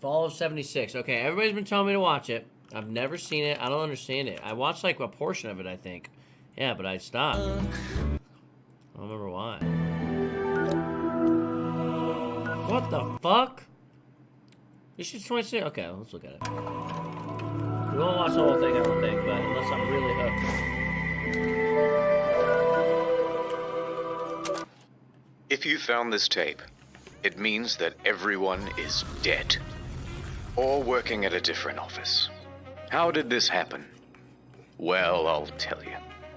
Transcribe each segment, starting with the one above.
Fallout 76. Okay, everybody's been telling me to watch it. I've never seen it. I don't understand it. I watched like a portion of it, I think. Yeah, but I stopped. I don't remember why. What the fuck? This shit's 26. Okay, let's look at it. We won't watch the whole thing, I don't think, but unless I'm really hooked. If you found this tape, it means that everyone is dead. Or working at a different office. How did this happen? Well, I'll tell you.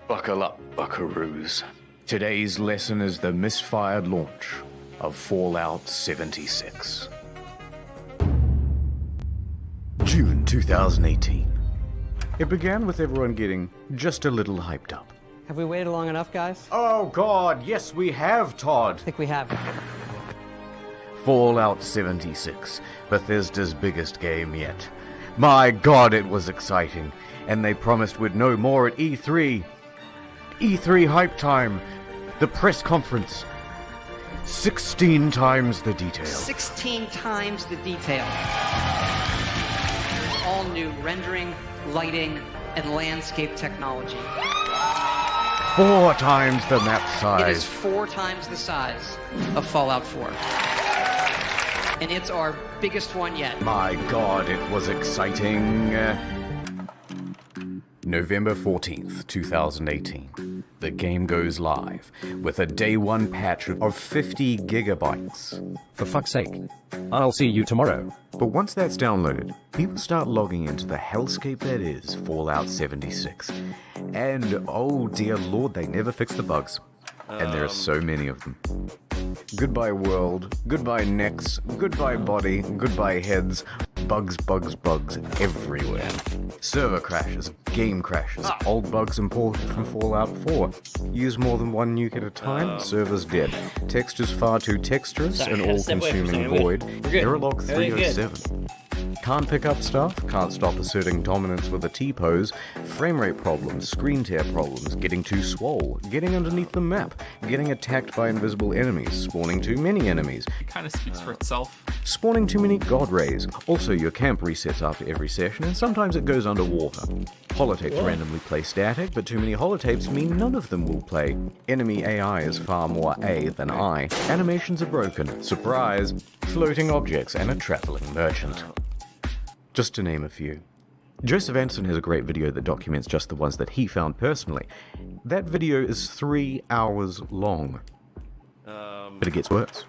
Buckle up, buckaroos. Today's lesson is the misfired launch of Fallout 76. June 2018. It began with everyone getting just a little hyped up. Have we waited long enough, guys? Oh God, yes we have, Todd. I think we have. Fallout 76, Bethesda's biggest game yet. My God, it was exciting, and they promised we'd know more at E3. E3 hype time, the press conference. 16 times the detail. 16 times the detail. All new rendering, lighting, and landscape technology. 4 times the map size. It is 4 times the size of Fallout 4. And it's our biggest one yet. My God, it was exciting. November 14th, 2018. The game goes live with a day one patch of 50 gigabytes. For fuck's sake. I'll see you tomorrow. But once that's downloaded, people start logging into the hellscape that is Fallout 76. And oh dear lord, they never fix the bugs. And there are so many of them. Goodbye world, goodbye necks, goodbye body, goodbye heads. Bugs, bugs, bugs everywhere. Server crashes, game crashes, old bugs imported from Fallout 4. Use more than one nuke at a time, server's dead. Textures far too texturous and all-consuming void. Error log 307. Can't pick up stuff, can't stop asserting dominance with a T-pose, framerate problems, screen tear problems, getting too swole, getting underneath the map, getting attacked by invisible enemies, spawning too many enemies. It kind of speaks for itself. Spawning too many god rays. Also, your camp resets after every session, and sometimes it goes underwater. Holotapes randomly play static, but too many holotapes mean none of them will play. Enemy AI is far more A than I. Animations are broken. Surprise! Floating objects and a traveling merchant. Just to name a few. Joseph Anderson has a great video that documents just the ones that he found personally. That video is 3 hours long. But it gets worse.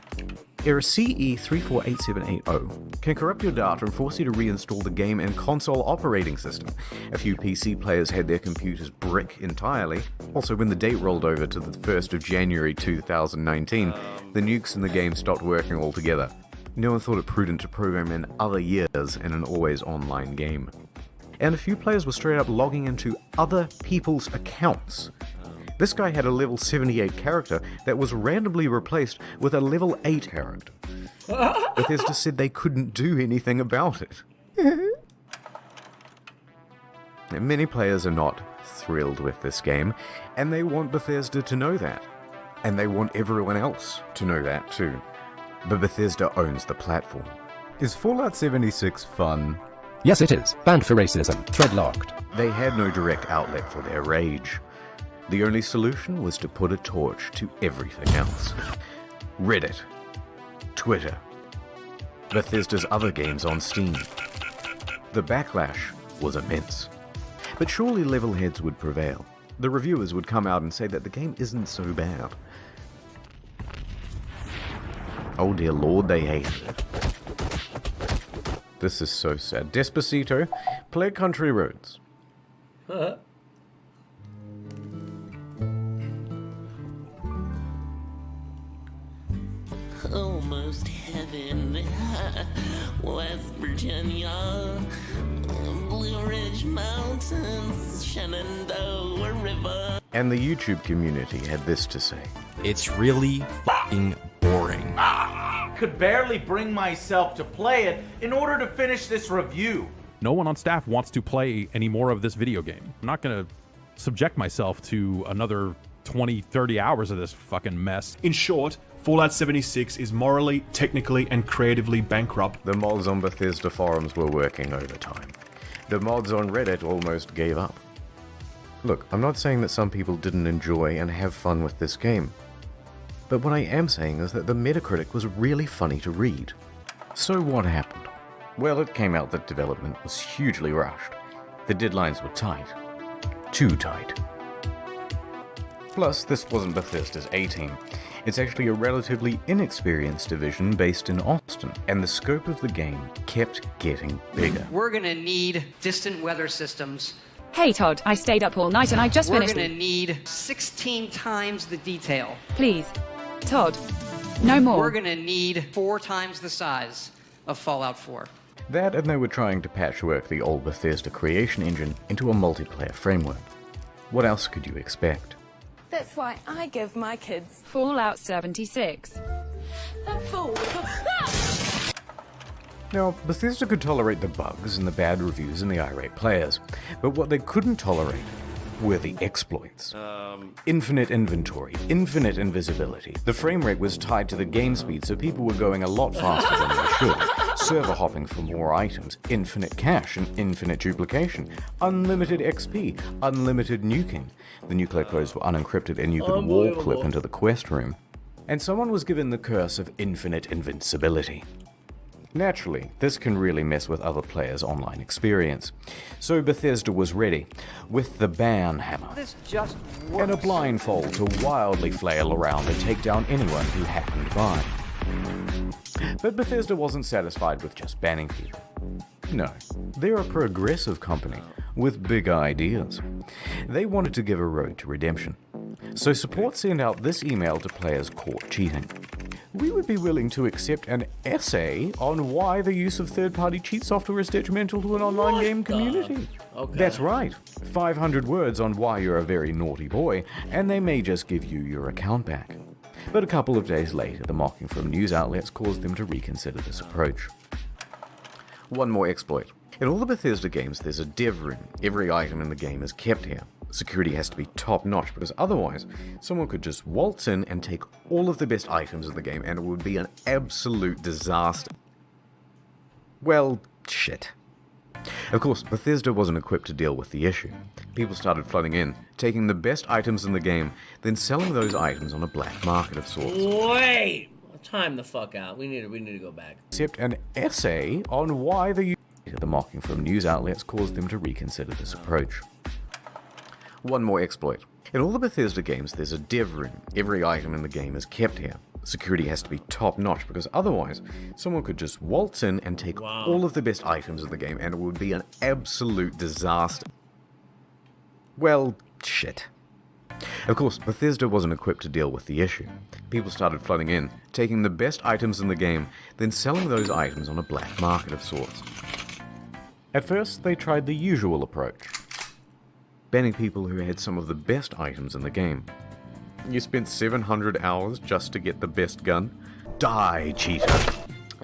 Error CE348780 can corrupt your data and force you to reinstall the game and console operating system. A few PC players had their computers brick entirely. Also, when the date rolled over to the 1st of January 2019, the nukes in the game stopped working altogether. No one thought it prudent to program in other years in an always online game. And a few players were straight up logging into other people's accounts. This guy had a level 78 character that was randomly replaced with a level 8 character. Bethesda said they couldn't do anything about it. Many players are not thrilled with this game, and they want Bethesda to know that. And they want everyone else to know that too. But Bethesda owns the platform. Is Fallout 76 fun? Yes, it is. Banned for racism. Thread locked. They had no direct outlet for their rage. The only solution was to put a torch to everything else. Reddit, Twitter, Bethesda's other games on Steam. The backlash was immense. But surely level heads would prevail. The reviewers would come out and say that the game isn't so bad. Oh dear lord, they hated it. This is so sad. Despacito, play Country Roads. Almost heaven, West Virginia, Blue Ridge Mountains, Shenandoah River. And the YouTube community had this to say. It's really f***ing boring. Could barely bring myself to play it in order to finish this review. No one on staff wants to play any more of this video game. I'm not going to subject myself to another 20, 30 hours of this fucking mess. In short, Fallout 76 is morally, technically, and creatively bankrupt. The mods on Bethesda forums were working overtime. The mods on Reddit almost gave up. Look, I'm not saying that some people didn't enjoy and have fun with this game, but what I am saying is that the Metacritic was really funny to read. So what happened? Well, it came out that development was hugely rushed. The deadlines were tight. Too tight. Plus, this wasn't Bethesda's A-team. It's actually a relatively inexperienced division based in Austin, and the scope of the game kept getting bigger. We're gonna need distant weather systems. Hey Todd, I stayed up all night and I just We're finished. gonna need 16 times the detail. Please. Todd, no more. We're gonna need 4 times the size of Fallout 4. That, and they were trying to patchwork the old Bethesda creation engine into a multiplayer framework. What else could you expect? That's why I give my kids Fallout 76. a full. Now, Bethesda could tolerate the bugs and the bad reviews and the irate players, but what they couldn't tolerate were the exploits. Infinite inventory, infinite invisibility. The frame rate was tied to the game speed, so people were going a lot faster than they should. Server hopping for more items, infinite cache and infinite duplication, unlimited XP, unlimited nuking. The nuclear codes were unencrypted and you could wall clip into the quest room. And someone was given the curse of infinite invincibility. Naturally, this can really mess with other players' online experience. So Bethesda was ready, with the ban hammer, This just works. and a blindfold to wildly flail around and take down anyone who happened by. But Bethesda wasn't satisfied with just banning people. No, they're a progressive company with big ideas. They wanted to give a road to redemption. So support sent out this email to players caught cheating. We would be willing to accept an essay on why the use of third-party cheat software is detrimental to an online game community. Okay. That's right. 500 words on why you're a very naughty boy, and they may just give you your account back. But a couple of days later, the mocking from news outlets caused them to reconsider this approach. One more exploit. In all the Bethesda games, there's a dev room. Every item in the game is kept here. Security has to be top-notch, because otherwise, someone could just waltz in and take all of the best items in the game, and it would be an absolute disaster. Well, shit. Of course, Bethesda wasn't equipped to deal with the issue. People started flooding in, taking the best items in the game, then selling those items on a black market of sorts. Wait! Time the fuck out. We need to go back. Except an essay on why the mocking from news outlets caused them to reconsider this approach. One more exploit. In all the Bethesda games, there's a dev room. Every item in the game is kept here. Security has to be top-notch, because otherwise, someone could just waltz in and take all of the best items in the game, and it would be an absolute disaster. Well, shit. Of course, Bethesda wasn't equipped to deal with the issue. People started flooding in, taking the best items in the game, then selling those items on a black market of sorts. At first, they tried the usual approach, banning people who had some of the best items in the game. You spent 700 hours just to get the best gun? Die, cheater!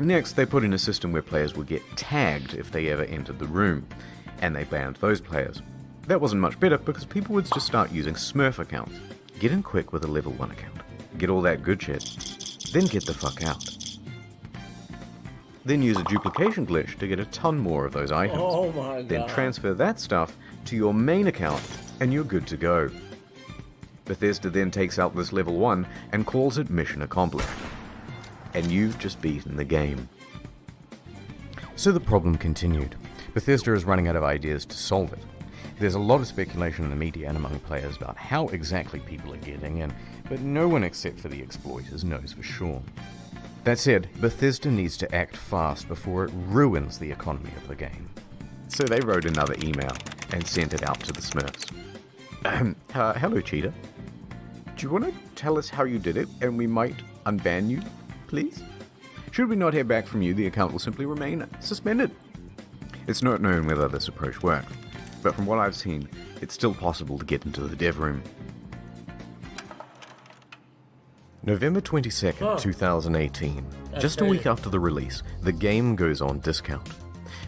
Next, they put in a system where players would get tagged if they ever entered the room, and they banned those players. That wasn't much better because people would just start using Smurf accounts. Get in quick with a level 1 account. Get all that good shit. Then get the fuck out. Then use a duplication glitch to get a ton more of those items. Oh my god. Then transfer that stuff to your main account and you're good to go. Bethesda then takes out this level 1 and calls it mission accomplished. And you've just beaten the game. So the problem continued. Bethesda is running out of ideas to solve it. There's a lot of speculation in the media and among players about how exactly people are getting in, but no one except for the exploiters knows for sure. That said, Bethesda needs to act fast before it ruins the economy of the game. So they wrote another email and sent it out to the Smurfs. Hello, cheater. Do you want to tell us how you did it, and we might unban you, please? Should we not hear back from you, the account will simply remain suspended. It's not known whether this approach worked, but from what I've seen, it's still possible to get into the dev room. November 22nd, 2018. Just a week after the release, the game goes on discount.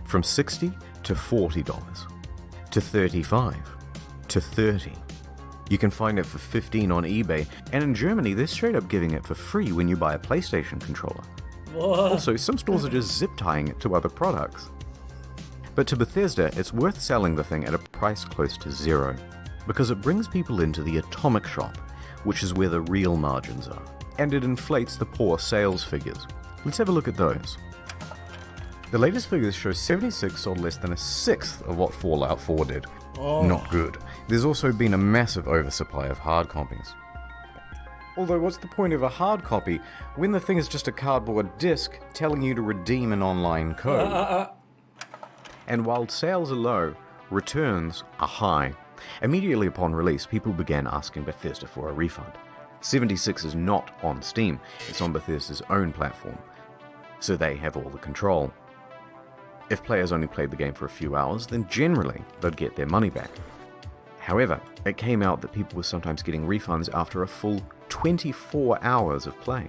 From $60 to $40, to $35, to $30, You can find it for $15 on eBay, and in Germany they're straight up giving it for free when you buy a PlayStation controller. Also, some stores are just zip tying it to other products. But to Bethesda, it's worth selling the thing at a price close to zero, because it brings people into the atomic shop, which is where the real margins are, and it inflates the poor sales figures. Let's have a look at those. The latest figures show 76 sold less than a sixth of what Fallout 4 did. Not good. There's also been a massive oversupply of hard copies. Although what's the point of a hard copy when the thing is just a cardboard disc telling you to redeem an online code? And while sales are low, returns are high. Immediately upon release, people began asking Bethesda for a refund. 76 is not on Steam, it's on Bethesda's own platform, so they have all the control. If players only played the game for a few hours, then generally they'd get their money back. However, it came out that people were sometimes getting refunds after a full 24 hours of play.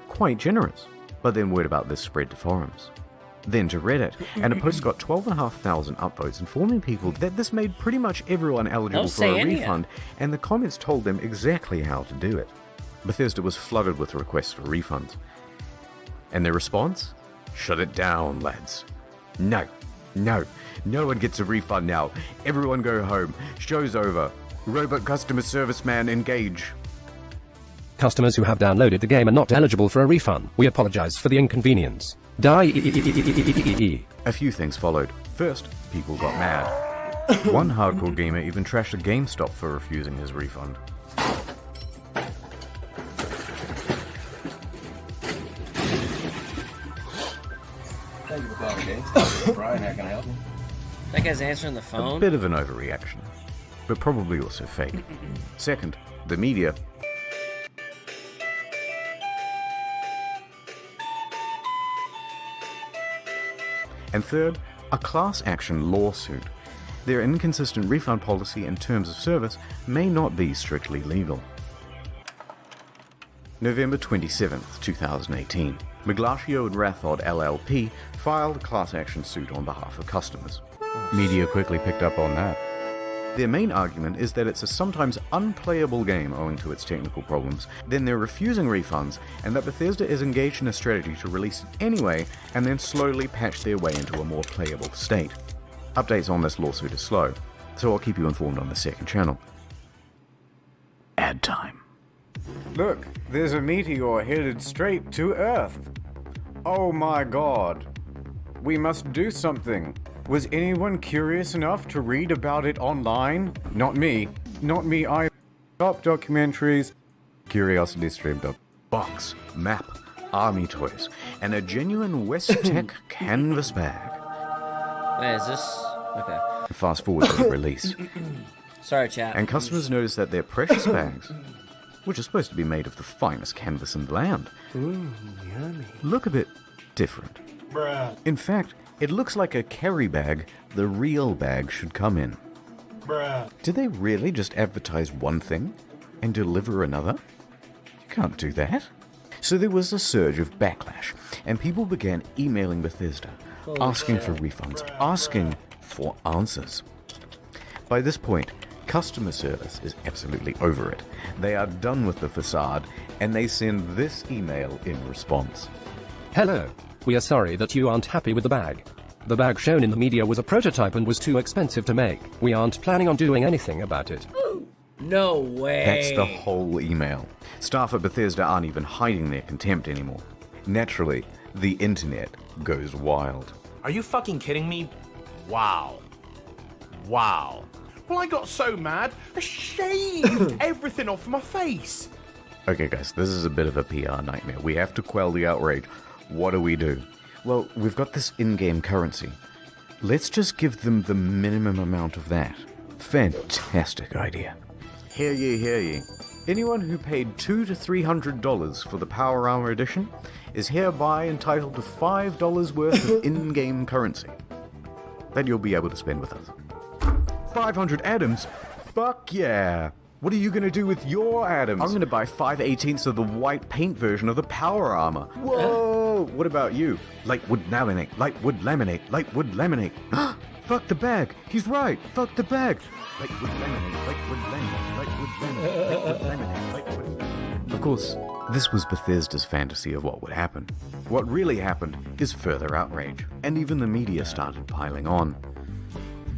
Quite generous. But then word about this spread to forums. Then to Reddit, and a post got 12,500 upvotes informing people that this made pretty much everyone eligible for a refund, and the comments told them exactly how to do it. Bethesda was flooded with requests for refunds. And their response? Shut it down, lads. No one gets a refund now. Everyone go home. Show's over. Robot customer service man engage. Customers who have downloaded the game are not eligible for a refund. We apologize for the inconvenience. Die. A few things followed. First, people got mad. One hardcore gamer even trashed a GameStop for refusing his refund. Thank you for calling GameStop. Brian, how can I help you? That guy's answering the phone? A bit of an overreaction, but probably also fake. Second, the media. And third, a class action lawsuit. Their inconsistent refund policy and terms of service may not be strictly legal. November 27th, 2018. Miglatio and Rathod LLP filed a class action suit on behalf of customers. Media quickly picked up on that. Their main argument is that it's a sometimes unplayable game owing to its technical problems, then they're refusing refunds, and that Bethesda is engaged in a strategy to release it anyway and then slowly patch their way into a more playable state. Updates on this lawsuit are slow, so I'll keep you informed on the second channel. Ad time. Look, there's a meteor headed straight to Earth. Oh my god. We must do something. Was anyone curious enough to read about it online? Not me. Not me, I top documentaries, curiosity streamed up, box, map, army toys, and a genuine West Tech canvas bag. Wait, is this... Okay. Fast forward to the release. Sorry, chat. And customers notice that their precious bags, which are supposed to be made of the finest canvas in the land, look a bit different. Bruh. In fact, it looks like a carry bag the real bag should come in. Bruh. Did they really just advertise one thing and deliver another? You can't do that. So there was a surge of backlash, and people began emailing Bethesda, asking for refunds, asking for answers. By this point, customer service is absolutely over it. They are done with the facade, and they send this email in response. Hello. We are sorry that you aren't happy with the bag. The bag shown in the media was a prototype and was too expensive to make. We aren't planning on doing anything about it. No way. That's the whole email. Staff at Bethesda aren't even hiding their contempt anymore. Naturally, the internet goes wild. Are you fucking kidding me? Wow. Wow. Well, I got so mad, I shaved everything off my face. Okay guys, this is a bit of a PR nightmare. We have to quell the outrage. What do? Well, we've got this in-game currency. Let's just give them the minimum amount of that. Fantastic idea. Hear ye, hear ye. Anyone who paid $200 to $300 for the Power Armor Edition is hereby entitled to $5 worth of in-game currency that you'll be able to spend with us. 500 atoms? Fuck yeah! What are you going to do with your atoms? I'm going to buy 5/18 of the white paint version of the Power Armor. Whoa! What about you? Light wood laminate, light wood laminate, light wood laminate. fuck the bag, he's right, fuck the bag. Lakewood lemonade, Lakewood lemonade, Lakewood lemonade, Lakewood lemonade, Lakewood. Of course, this was Bethesda's fantasy of what would happen. What really happened is further outrage, and even the media started piling on.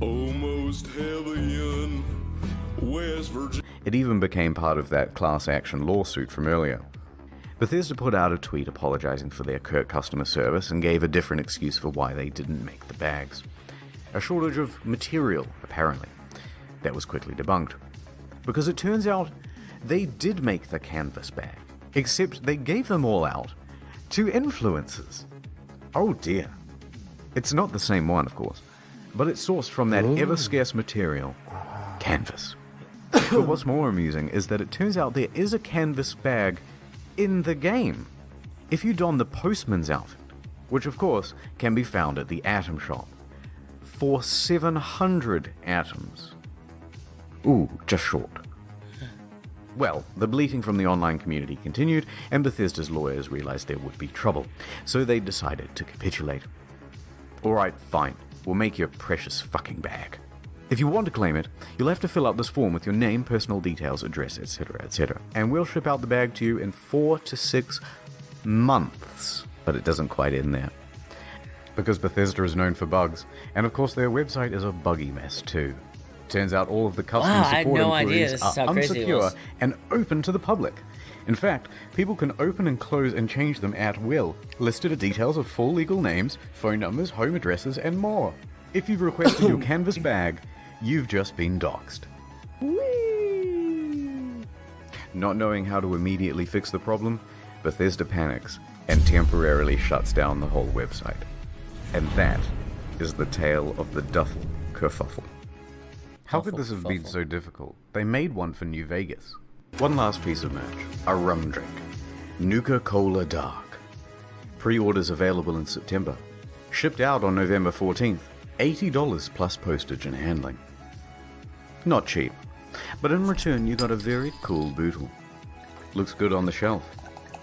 Almost heaven, West Virginia. It even became part of that class action lawsuit from earlier. Bethesda put out a tweet apologizing for their curt customer service and gave a different excuse for why they didn't make the bags. A shortage of material, apparently. That was quickly debunked. Because it turns out they did make the canvas bag, except they gave them all out to influencers. Oh dear. It's not the same one, of course, but it's sourced from that ever-scarce material, canvas. But what's more amusing is that it turns out there is a canvas bag in the game. If you don the postman's outfit, which of course can be found at the Atom Shop, for 700 atoms. Ooh, just short. Well, the bleating from the online community continued, and Bethesda's lawyers realized there would be trouble, so they decided to capitulate. Alright, fine, we'll make your precious fucking bag. If you want to claim it, you'll have to fill out this form with your name, personal details, address, etc., etc., and we'll ship out the bag to you in 4 to 6 months. But it doesn't quite end there. Because Bethesda is known for bugs, and of course their website is a buggy mess too. Turns out all of the customer support inquiries are unsecure and open to the public. In fact, people can open and close and change them at will. Listed are details of full legal names, phone numbers, home addresses, and more. If you've requested your canvas bag, you've just been doxxed. Whee! Not knowing how to immediately fix the problem, Bethesda panics and temporarily shuts down the whole website. And that is the tale of the Duffel kerfuffle. How could this have been so difficult? They made one for New Vegas. One last piece of merch, a rum drink. Nuka-Cola Dark. Pre-orders available in September. Shipped out on November 14th. $80 plus postage and handling. Not cheap, but in return you got a very cool bootle. Looks good on the shelf.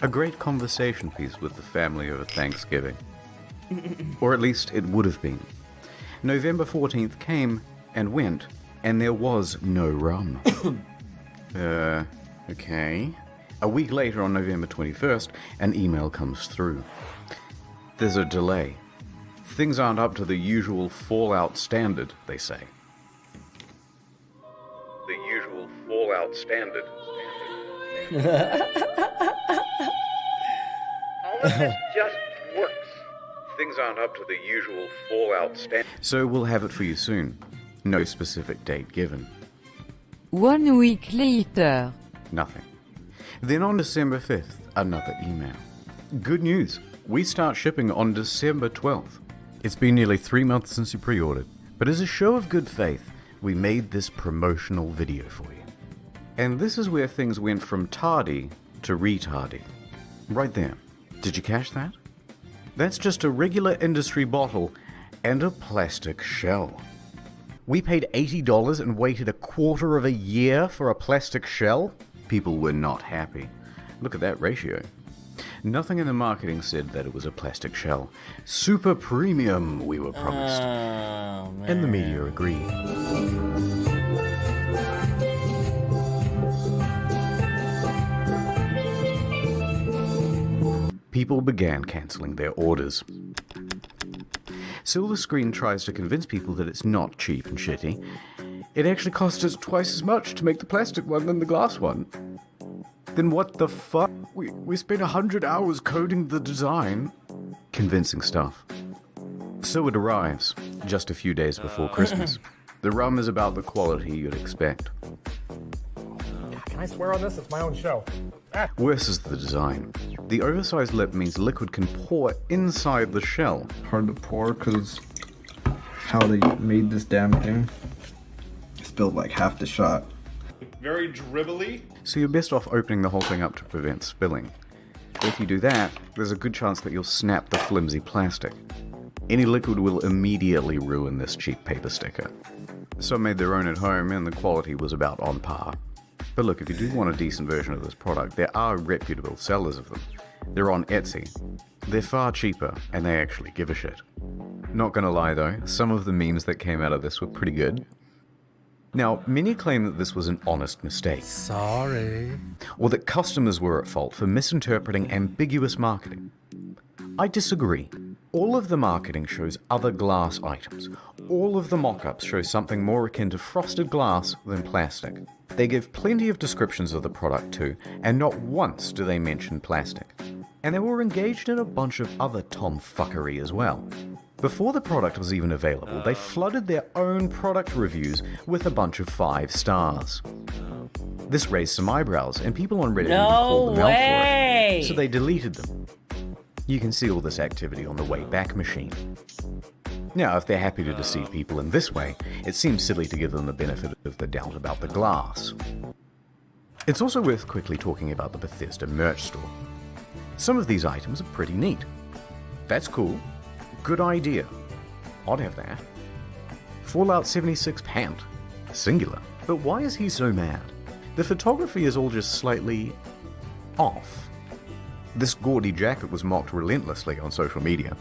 A great conversation piece with the family over Thanksgiving. Or at least it would have been. November 14th came and went, and there was no rum. Okay. A week later on November 21st, an email comes through. There's a delay. Things aren't up to the usual Fallout standard, they say. The usual Fallout standard. All of this just works. Things aren't up to the usual Fallout standard. So we'll have it for you soon. No specific date given. 1 week later. Nothing. Then on December 5th, another email. Good news. We start shipping on December 12th. It's been nearly 3 months since you pre-ordered, but as a show of good faith, we made this promotional video for you. And this is where things went from tardy to retardy. Right there. Did you catch that? That's just a regular industry bottle and a plastic shell. We paid $80 and waited a quarter of a year for a plastic shell? People were not happy. Look at that ratio. Nothing in the marketing said that it was a plastic shell. Super premium, we were promised. Oh, man. And the media agreed. People began cancelling their orders. Silver Screen tries to convince people that it's not cheap and shitty. It actually costs us twice as much to make the plastic one than the glass one. Then what the fuck? We spent 100 hours coding the design. Convincing stuff. So it arrives, just a few days before Christmas. The rum is about the quality you'd expect. Can I swear on this? It's my own show. Worse is the design. The oversized lip means liquid can pour inside the shell. Hard to pour because how they made this damn thing. Spilled like half the shot. Very dribbly. So you're best off opening the whole thing up to prevent spilling. If you do that, there's a good chance that you'll snap the flimsy plastic. Any liquid will immediately ruin this cheap paper sticker. Some made their own at home and the quality was about on par. But look, if you do want a decent version of this product, there are reputable sellers of them. They're on Etsy. They're far cheaper and they actually give a shit. Not gonna lie though, some of the memes that came out of this were pretty good. Now, many claim that this was an honest mistake. Sorry. Or that customers were at fault for misinterpreting ambiguous marketing. I disagree. All of the marketing shows other glass items. All of the mock-ups show something more akin to frosted glass than plastic. They give plenty of descriptions of the product too, and not once do they mention plastic. And they were engaged in a bunch of other tomfuckery as well. Before the product was even available, they flooded their own product reviews with a bunch of 5 stars. This raised some eyebrows, and people on Reddit even called them out for it, so they deleted them. You can see all this activity on the Wayback Machine. Now, if they're happy to deceive people in this way, it seems silly to give them the benefit of the doubt about the glass. It's also worth quickly talking about the Bethesda merch store. Some of these items are pretty neat. That's cool. Good idea. I'd have that. Fallout 76 pant. Singular. But why is he so mad? The photography is all just slightly off. This gaudy jacket was mocked relentlessly on social media.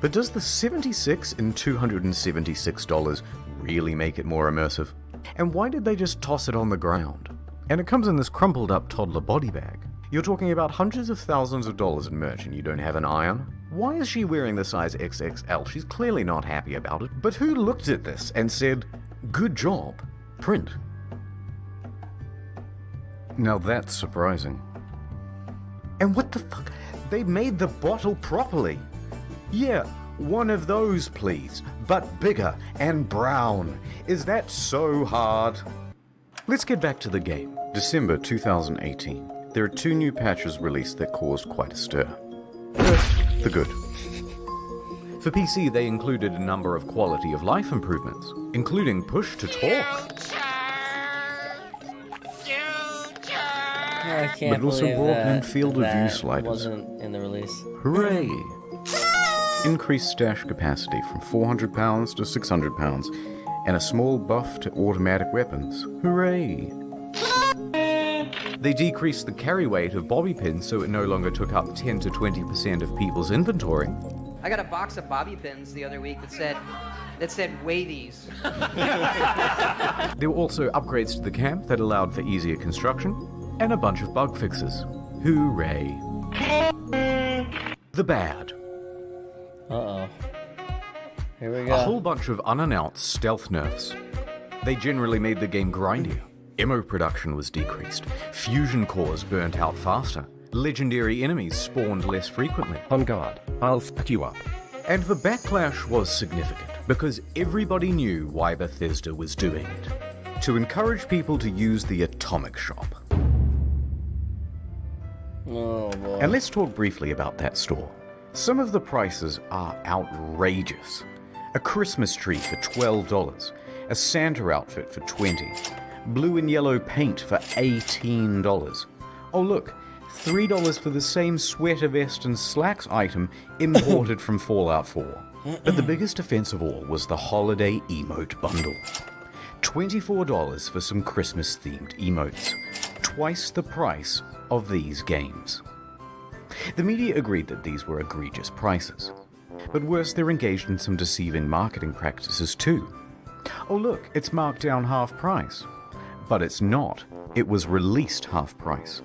But does the 76 in $276 really make it more immersive? And why did they just toss it on the ground? And it comes in this crumpled up toddler body bag. You're talking about hundreds of thousands of dollars in merch and you don't have an eye on? Why is she wearing the size XXL? She's clearly not happy about it. But who looked at this and said, good job, print? Now that's surprising. And what the fuck? They made the bottle properly. Yeah, one of those please, but bigger and brown. Is that so hard? Let's get back to the game. December 2018. There are 2 new patches released that caused quite a stir. First, the good. For PC, they included a number of quality of life improvements, including push to talk. I can't but it also brought in field of view sliders. Wasn't in the release. Hooray! Increased stash capacity from 400 pounds to 600 pounds, and a small buff to automatic weapons. Hooray! They decreased the carry weight of bobby pins so it no longer took up 10 to 20% of people's inventory. I got a box of bobby pins the other week that said weigh these. There were also upgrades to the camp that allowed for easier construction, and a bunch of bug fixes. Hooray! The bad. Uh-oh. Here we go. A whole bunch of unannounced stealth nerfs. They generally made the game grindier. Ammo production was decreased. Fusion cores burnt out faster. Legendary enemies spawned less frequently. On guard, I'll fuck you up. And the backlash was significant, because everybody knew why Bethesda was doing it. To encourage people to use the Atomic Shop. Oh boy. And let's talk briefly about that store. Some of the prices are outrageous. A Christmas tree for $12, a Santa outfit for $20, blue and yellow paint for $18. Oh look, $3 for the same sweater vest and slacks item imported from Fallout 4. But the biggest offense of all was the holiday emote bundle. $24 for some Christmas-themed emotes. Twice the price of these games. The media agreed that these were egregious prices. But worse, they're engaged in some deceiving marketing practices too. Oh look, it's marked down half price. But it's not. It was released half price.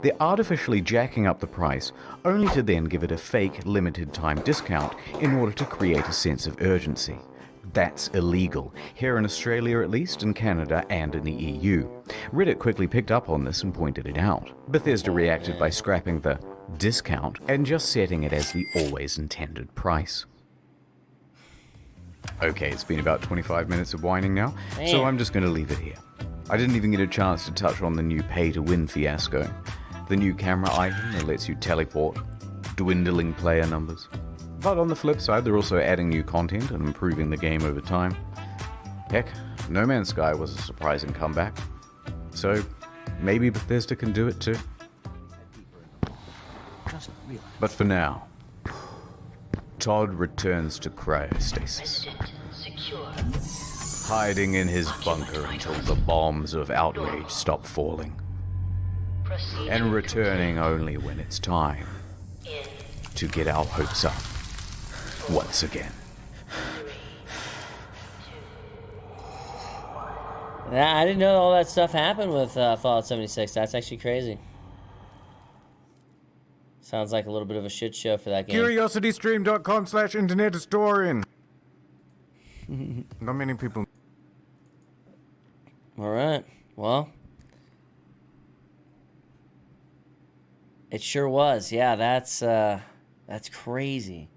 They're artificially jacking up the price, only to then give it a fake limited time discount in order to create a sense of urgency. That's illegal, here in Australia at least, in Canada and in the EU. Reddit quickly picked up on this and pointed it out. Bethesda reacted by scrapping the discount and just setting it as the always intended price. Okay, it's been about 25 minutes of whining now, so I'm just going to leave it here. I didn't even get a chance to touch on the new pay-to-win fiasco, the new camera item that lets you teleport, dwindling player numbers. But on the flip side, they're also adding new content and improving the game over time. Heck, No Man's Sky was a surprising comeback. So, maybe Bethesda can do it too. But for now, Todd returns to cryostasis, hiding in his bunker until the bombs of outrage stop falling, and returning only when it's time to get our hopes up once again. I didn't know all that stuff happened with Fallout 76. That's actually crazy. Sounds like a little bit of a shit show for that game. CuriosityStream.com/internethistorian. Not many people. All right. Well, it sure was. Yeah, that's crazy.